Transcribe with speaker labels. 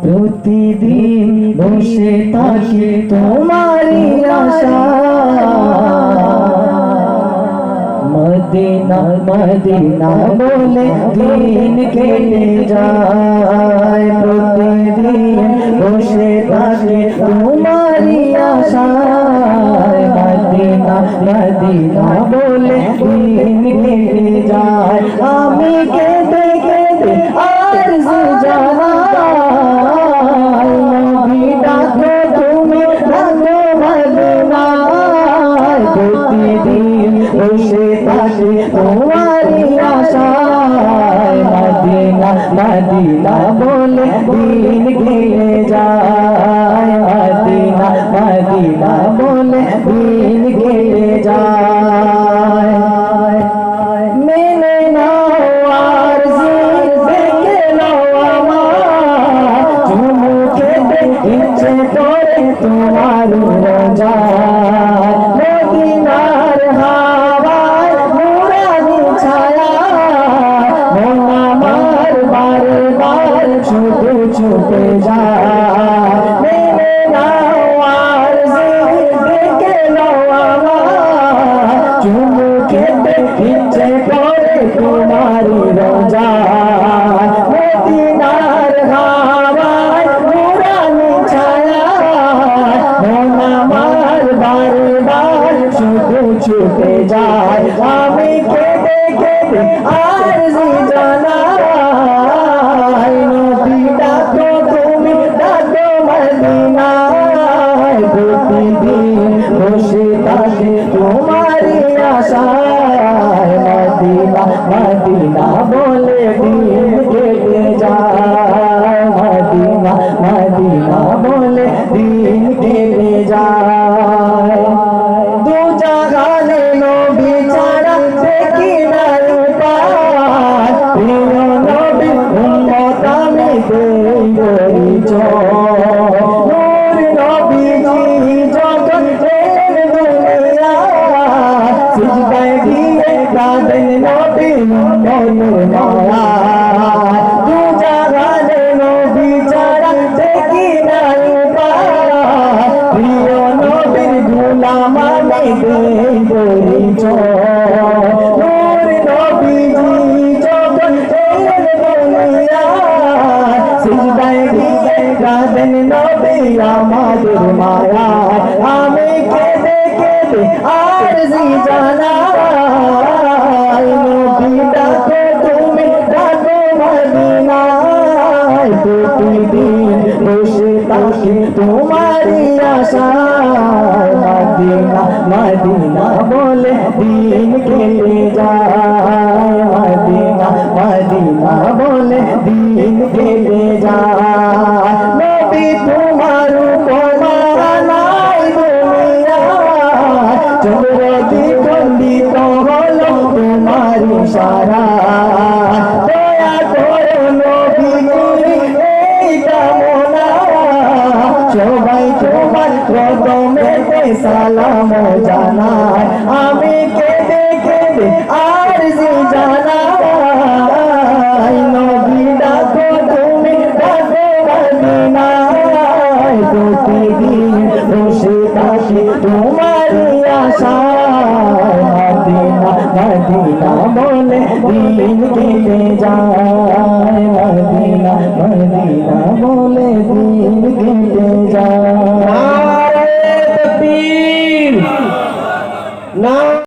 Speaker 1: প্রতিদিন বসে থাকি তোমারই আশায়, মদিনা মদিনা বলে দিন কেটে যায়। প্রতিদিন বসে থাকি তোমারই আশায়, মদিনা মদিনা বলে দিন কেটে যায়। আমি কেঁদে কেঁদে আরজি জানাই, নবী ডাকো তুমি ডাকো মদিনায়। প্রতিদিন বসে থাকি তোমারই আশায়, মদিনা মদিনা বলে দিন কেটে যায়। মদিনা মদিনা বলে দিন কেটে যায়। মেনে নাও আরজি, দেখে নাও আমার, চুমু খেতে ইচ্ছে করে তোমার রোজায়। মদিনার হাওয়ায় নুরানি ছায়া, মন আমার বারে বার ছুটে ছুটে যায়। মেনে নাও আরজি, দেখে নাও আমার, চুমু খেতে ইচ্ছে করে তোমার রোজায়। মদিনার হাওয়ায় নুরানি ছায়া, মন আমার বারে বার ছুটে ছুটে যায়। আমি কেঁদে কেঁদে আরজি জানাই, নবী ডাকো তুমি ডাকো মদিনায়। প্রতিদিন বসে থাকি তোমারই আশায়, মদিনা মদিনা বলে দিন কেটে যায়। মদিনা মদিনা বলে দিন কেটে যায়। দু জাহানে নবী ছাড়া দেখি না উপায়, প্রিয় নবী উম্মত আমি দেই পরিচয়। নূর নবীজি যখন এলেন দুনিয়ায়, সিজদায় গিয়ে কাঁদেন নবী উম্মতের মায়ায়। দু জাহানে নবী ছাড়া দেখি না উপায়, প্রিয় নবীর গোলাম আমি দেই পরিচয়। নূর নবীজি যখন এলেন দুনিয়ায়, সিজদায় গিয়ে কাঁদেন নবী আমাদের মায়ায়। আমি কেঁদে কেঁদে আরজি জানাই, নবী ডাকো তুমি ডাকো মদিনায়। প্রতিদিন বসে থাকি তোমারই আশায়, মদিনা মদিনা বলে দিন কেটে যায়। মদিনা মদিনা বলে দিন কেটে যায়। নবী তোমার উপমা নাই দুনিয়ায়, চন্দ্র দ্বিখণ্ডিত হলো তোমার ইশারায়। দয়া করো নবীজি এই কামনা, সবাই তোমার কদমেতে সালাম জানায়। আমি কেঁদে কেঁদে আরজি জানাই, নবী ডাকো তুমি ডাকো মদিনায়। প্রতিদিন বসে থাকি তোমারই আশায়, মদিনা মদিনা বলে দিন কেটে যায়। মদিনা মদিনা বলে দিন কেটে যায়। নারে তাকবীর।